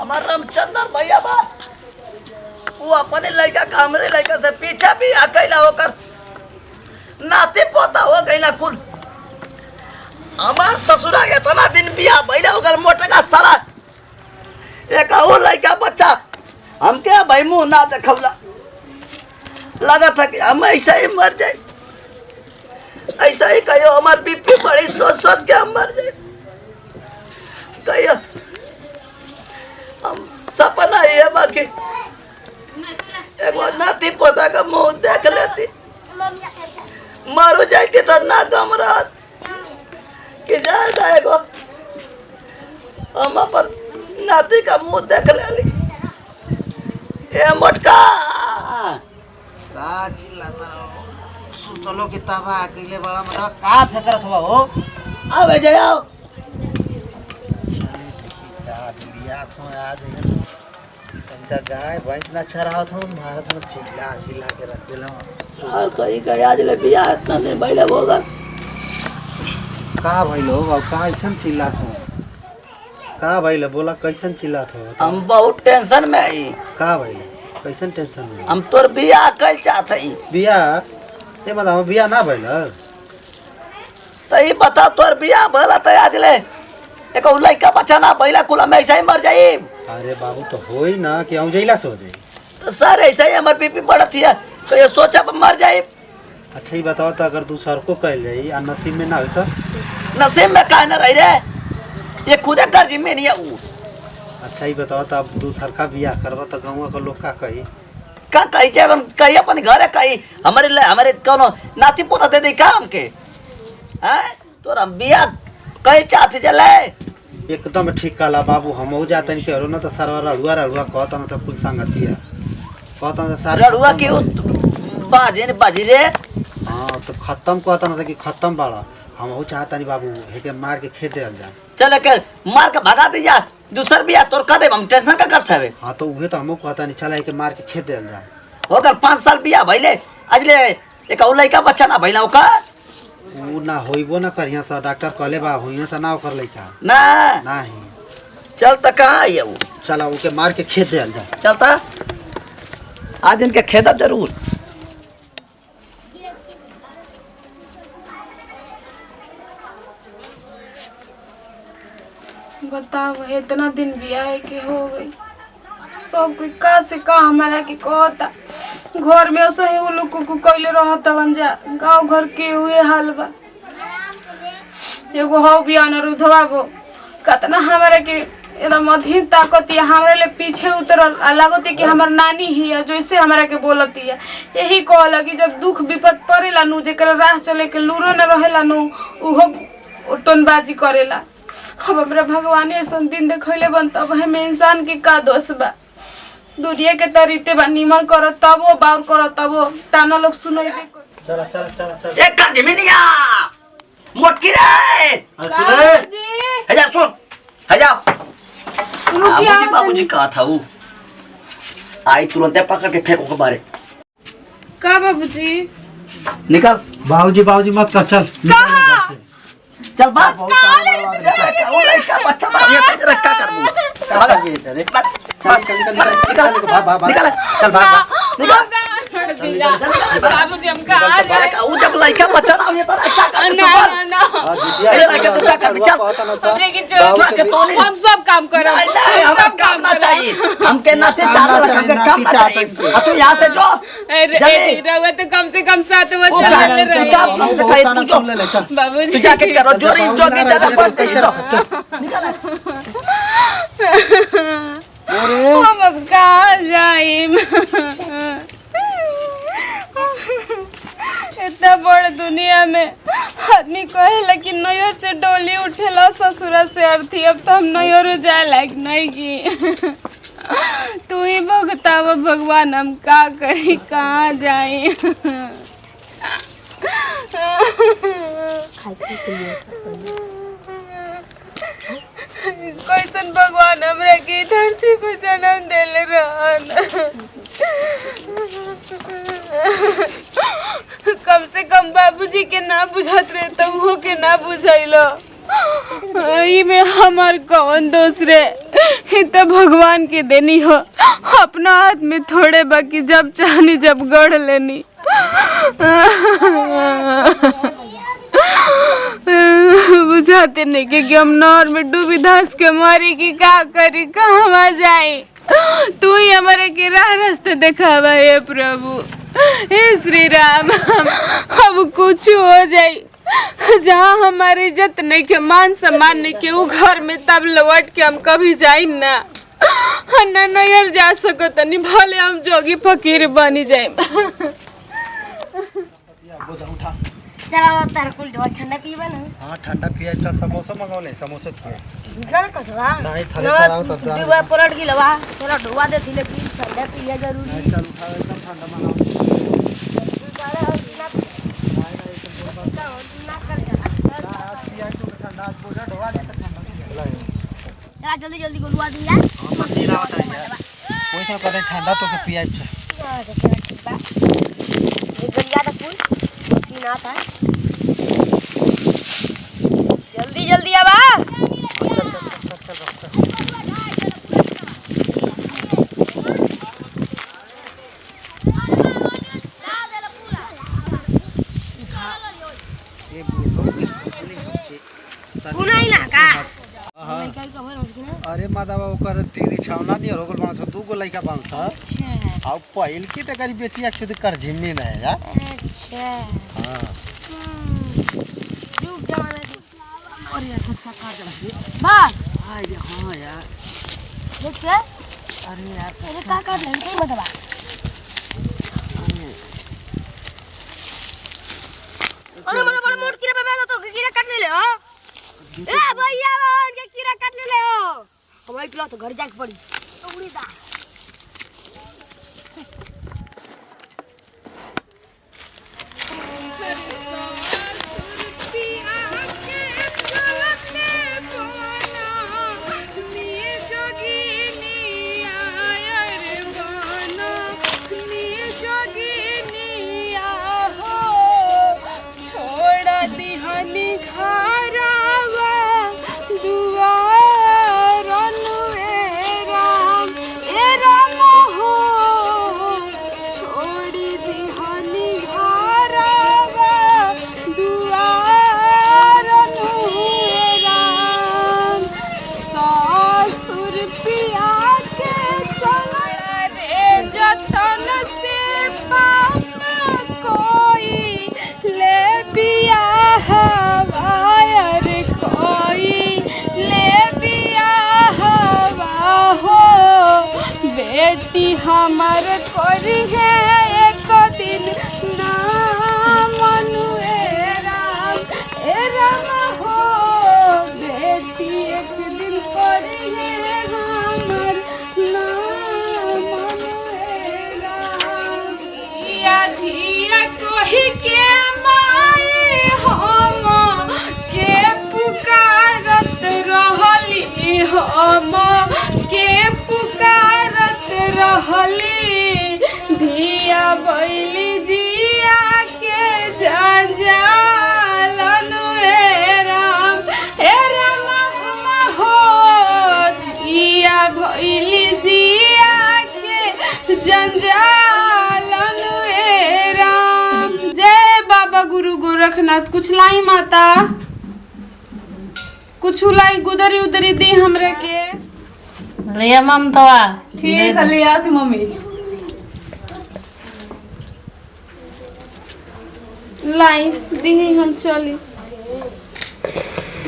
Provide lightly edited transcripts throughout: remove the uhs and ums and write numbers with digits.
हमार रामचंद्र भैया बा वो अपने लड़का का हमरे लड़का से पीछा भी अकेला होकर नाते पोता हो गईला कुल हमार ससुरा के इतना दिन बिया भैया होकर मोटे का सारा एक और लड़का बच्चा हमके भाई मुंह ना देखौला लगा था कि हम ऐसा ही मर जाए ऐसा ही कहियो हमार बीपी बड़ी सोच सोच के हम मर जाए कहियो हम सपना ये बाकी एक बार नाती पोता का मुंह देख लेती मारू जाए कि तो ना गम रहा कि जाए जाएगो हम अपन नाती का मुंह देख ले ए मोटका का चिल्लाता रहो सुतलो की तबा अकेले बड़ा मतलब का फेकरत हुआ हो आवे जाओ लिया तो आज ऐसा गाय भैंस ना चरावत हो भारत में चिल्ला चिल्ला के रख देला और कहीं कहीं आज ले बिया इतना दिन पहले होगा का भइलो अब का ऐसन चिल्लात हो का भइलो बोला कैसन चिल्लात हो हम बहुत टेंशन में आई का भइलो कैसन टेंशन में हम तोर बिया कल चाहते ही बिया ये मतलब बिया ना भइल तो ये बता तोर बिया भला तो आज ले एक लड़का बच्चा ना पहला कुला में ऐसा ही मर जाई अरे बाबू तो होई ना कि हम जइला से हो जाई तो सर ऐसा ही हमार बीपी बढ़त है तो ये सोचा पर मर जाए अच्छा ही बताओ तो अगर तू सर को कह जाई आ नसीब में ना हो तो नसीब में काहे ना रही रे ये खुदे कर्ज में नहीं है वो अच्छा ही बताओ तो अब तू सरका बियाह करवा तो गाँव का लोग का कही का कही चाहे कही अपन घर है कही हमारे कोनो नाती पोता दे दी का हमके हैं तो हम बिया कहीं चाहते चले एकदम ठीक कहला बाबू हम हो जाते नहीं कहो ना तो सरवा रड़ुआ रड़ुआ कहता ना तो कुल संगतिया कहता ना सर रड़ुआ की बाजे ने बाजी रे हाँ तो खत्म कहता ना कि खत्म बाड़ा हम हो चाहता नहीं बाबू हेके मार के खेत दे जा चल के मार के भगा दीजा दूसर बिया तोर का दे हम टेंशन का करते हवे हाँ तो उहे तो हमको कहता नहीं चला के मार के खेत दे जा होकर 5 साल बिया भइले अजले एक और लड़का बच्चा ना भइला ओका ऊ ना होइबो ना करिया सा डॉक्टर कहले बा होइया सा ना ओकर लइका ना नहीं चल त कहां है वो चला ओके मार के खेत दे जा चलता आज दिन के खेदब जरूर बताओ इतना दिन ब्याह के हो गई सब कोई का से का हमारा के कहता घर में सही उ लोग को कइले रहत बन जा गांव घर के हुए हाल बा एगो हो बिया न रुधवा बो कतना हमारा के एकदम अधीन ताकत है हमारे लिए पीछे उतरल लागत है कि हमार नानी ही है जैसे हमारा के बोलती है यही कहला कि जब दुख विपद पड़ेला नु जेकर राह चले के लूरो न रहेला नु उहो टोनबाजी करेला अब हमरा भगवान ऐसा दिन देखले बन तब हमें इंसान के का दोष बा दुनिया के तरीते बा निमन कर तबो बाउर कर तबो ताना लोग सुनई दे चला चला चला चला एक कर जमीनिया मोटकी रे सुने जी हजा सुन हजा रुकिया बाबूजी कहा था वो आई तुरंत पकड़ के फेंको के बारे का बाबूजी निकल बाबूजी मत कर चल कहां चल बात वो लड़का बच्चा था ये रखा कर वो भाग चल निकल निकल चल भाग निकल छोड़ दिया बाबूजी हम का आ जाए वो जब लड़का बच्चा ना ये तो रखा कर ना ये रखा तू क्या कर चल अपने की जो हम सब काम करो नहीं हमें काम ना चाहिए हमके नाते चार लाख हमके काम ना चाहिए अब तू यहाँ से जो अरे रहुआ तो कम से कम 7 बजे चल रहे कम से कहीं तू जो बाबूजी तू जाके करो जोरी जोगी ज्यादा बंद कर दो निकल हम अब कहाँ जाइम इतना बड़ दुनिया में आदमी कहेला कि नैहर से डोली उठेला ससुरा से अर्थी अब तो हम नैहर जाए लायक नहीं की तू ही भगताव भगवान हम का करी कहाँ जाए कैसन भगवान हमरा के धरती को जन्म देले रहन कम से कम बाबूजी के ना बुझत रहे तो वो के ना बुझैलो ई में हमार कौन दोष रे? ई तो भगवान के देनी हो, अपना हाथ में थोड़े बाकी जब चाहनी जब गढ़ लेनी। बुझाते नहीं कि हम नहर में डूबी धंस के मरी कि का करी, कहवा जाई? तू ही हमारे के राह रास्ते दिखावा हे प्रभु, हे श्री राम। अब कुछ हो जाए, जहाँ हमारी इज्जत नहीं के, मान सम्मान नहीं के, वो घर में तब लौट के हम कभी जाए ना नैयर जा सको तनी, भले हम जोगी फकीर बनी जाए। चला तार कुल दवा ठंडा पीबा ना। हां ठंडा पिया त समोसा मंगाओले, समोसा खाए निकल कसवा नहीं थले सराव त दवा पलट गिलवा थोड़ा ढोवा दे थी, लेकिन ठंडा पिया जरूरी है। चल उठा एकदम ठंडा मंगाओ। चला जल्दी जल्दी गोलवा दी यार। हां मदीना बताइए कोई से कहते ठंडा तो के पिया। हां चल ठीक बा। ये गलिया दा फूल सीना था, जल्दी जल्दी आवा। पुनाई ना का लइका का भर होस ना। अरे मादावा ओकर तीरी छावना नहीं हो गल बांस दू गो लइका बांस। अच्छा आ पहिल की त करी बेटिया खुद कर जिम्मी ना है यार। अच्छा हां रुक जमाना की और यार खटका काट दे बस। हां रे हां यार देख से अरे यार अरे का काट ले नहीं बतावा। अरे मतलब बड़ा मोट कीड़ा पे तो कीड़ा काट ले हो। ए भैया के कीड़ा काट ले हो। हमारे किलो तो घर जाके पड़ी उड़ी दा। हमार करी है एक दिन नाम ए राम हो, बेटी एक दिन करी है हमार नाम धिया कही के माए हम के पुकारत रहली, हम के पुकारत रहली, धिया बैली जिया के जंजालन हे राम हम हो, धिया बैली जिया के जंजालन हे राम। जय बाबा गुरु गोरखनाथ। कुछ लाई माता, कुछ लाई गुदरी उदरी दी हमरे के। लिया ममतवा ठीक है लिया थी मम्मी। लाई दी हम चली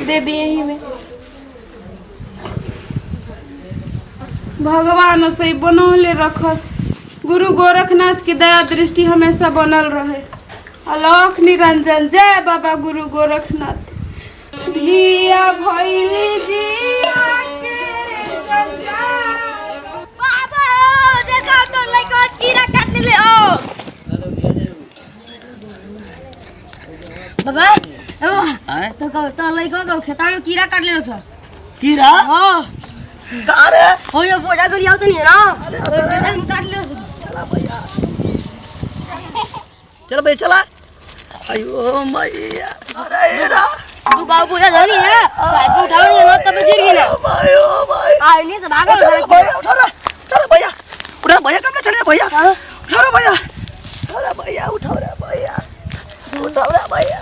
दे दिए ही में। भगवान सही बनौले रखस, गुरु गोरखनाथ की दया दृष्टि हमेशा बनल रहे। अलख निरंजन। जय बाबा गुरु गोरखनाथ। धिया भैली जिया के बाबा देखा तो लइका कीड़ा काट ले हो। बाबा हैं तो लइका तो खेता में कीड़ा काट ले सर। कीड़ा हां का रे? हो ये बोझा करी आओ तो नहीं है ना, तो खेता में काट ले। चला भैया, चल भाई चला। अयो मैया, अरे रा तू गाँव पूजा धनी है भाई को उठाओ नहीं ना तब गिर गिला भाई ओ भाई आई नहीं तो भागा भैया उठा रहा चलो भैया उठा भैया कब चले भैया उठा रहा भैया अरे भैया उठाओ रे भैया उठाओ रे भैया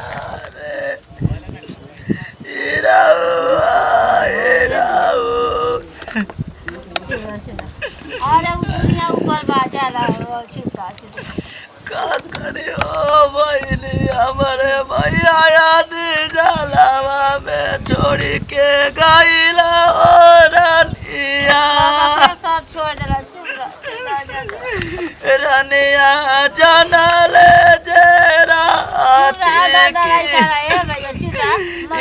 अरे दुनिया ऊपर बाजा ला चुपका का करे ओ भाई हमारे भैया याद जलावा में छोड़ी के गाइला रानिया सब छोड़ दे रानिया जाना ले जेरा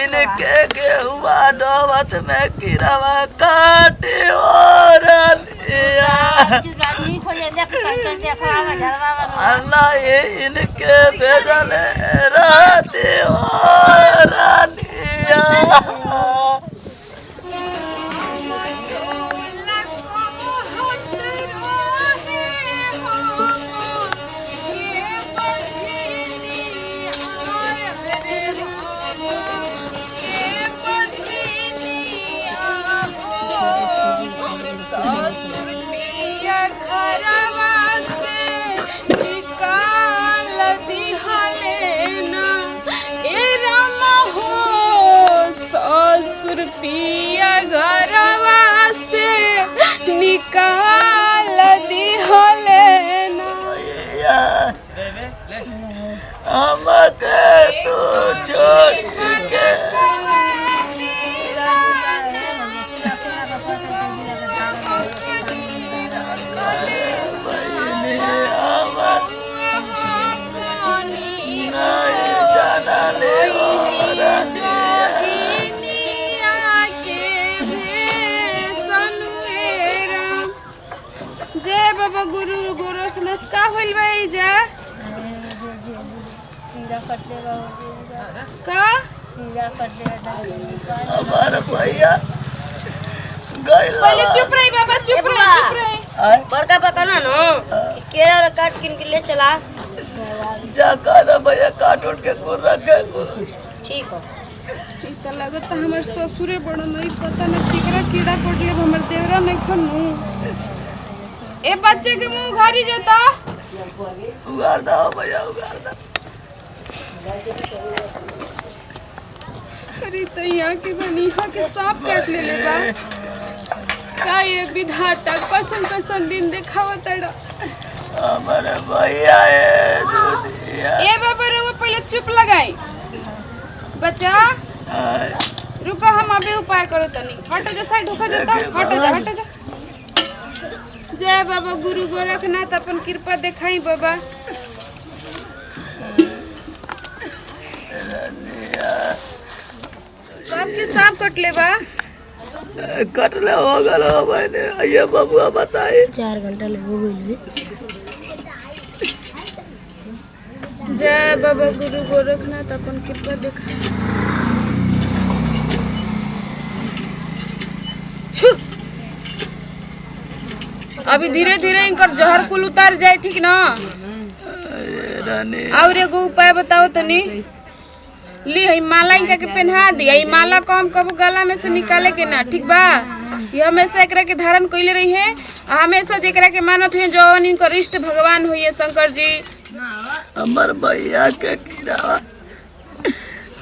इनके गेहुआ डोबत में किरवा काटे ओ रानिया अल्लाह ये इनके भेजल राते ओ रानिया पिया घरवा से निकाल दिहले ना हमके तू छोड़ के जाना ले जय बाबा गुरु गोरखनाथ का होइल भाई जा का हमारा भैया गइल पहले चुप रही बाबा चुप रही बड़का पका ना नो केरा और काट किन के ले चला जा का भैया काट उठ के को रखे ठीक हो ई त लागत हमर ससुरे बड़ नहीं पता न केकरा कीड़ा पड़ले हमर देवरा नहीं खनु ए बच्चे के मुंह घारी जाता उगार दा भैया उगार दा अरे तो यहाँ के बनी यहाँ के सांप काट ले बा का ये विधाता कसन दिन देखावा तड़ा हमारे भैया है दुनिया ए बाबा रे वो पहले चुप लगाई बच्चा रुको हम अभी उपाय करो तनी हट जा साइड होकर जाता हट जा जय बाबा गुरु गोरखनाथ अपन कृपा दिखाई बाबा आपके सांप कटले बा कटले हो गलो मैंने ये बबुआ बताए 4 घंटा ले हो गई जय बाबा गुरु गोरखनाथ अपन कृपा दिखाई छु अभी धीरे धीरे इनकर जहर कुल उतार जाए ठीक ना और एगो उपाय बताओ तनी ली हई माला इनका के पहना दी हई माला को हम कब गला में से निकाले के ना ठीक बा ये हमेशा एकरा के धारण कइले रही है हमेशा जेकरा के मानत हुए जौन इनकर इष्ट भगवान हुए शंकर जी हमर भैया के कीड़ा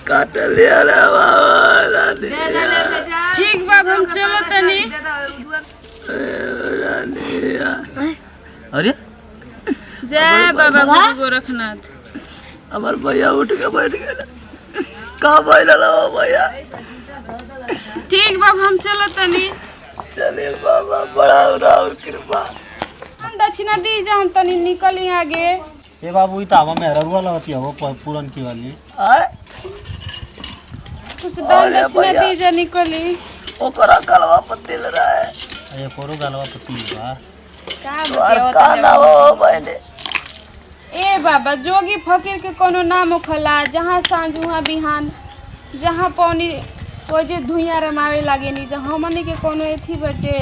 काट लिया रे रानी ठीक बा हम चलो तनी अरे जय बाबा गुरु गोरखनाथ हमार भैया उठ के बैठ गए का बैठल हो भैया ठीक बा हम चलो तनी चले बाबा बड़ा और कृपा हम दक्षिणा दी जा हम तनी निकली आगे ये बाबू इता हवा में हररुआ लगती है वो पूरन की वाली आए कुछ दान दक्षिणा दी जा निकली ओकरा कलवा पत्ती ले रहा है ये कोरो गलवा पति बा का और बताओ का ना हो बहने ए बाबा जोगी फकीर के कोनो नाम खला जहाँ सांझ वहाँ बिहान जहाँ पौनी वो जे धुइया रमावे लागे नी जहाँ हमनी के कोनो एथी बटे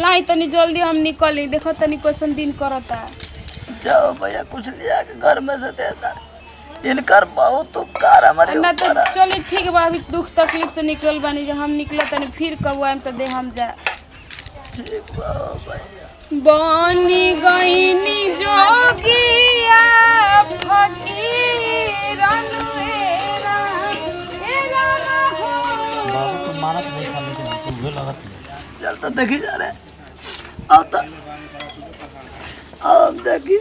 लाई तनी जल्दी हम निकली देखो तनी क्वेश्चन दिन करता जाओ भैया कुछ लिया के घर में से देता इनकर बहुत उपकार हमारे ना तो ऊपर है। चलिए ठीक बा, अभी दुख तकलीफ से निकल बानी, जब हम निकल तनी फिर कब आएम तो दे हम जा। ठीक बा भैया। बनी गईनी जोगिया फकीर अनुएरा, एरा ना हो। बाबू तो मानत नहीं था लेकिन तू भी लगत नहीं। चल तो देखी जा रहे आओ तो आओ देखिए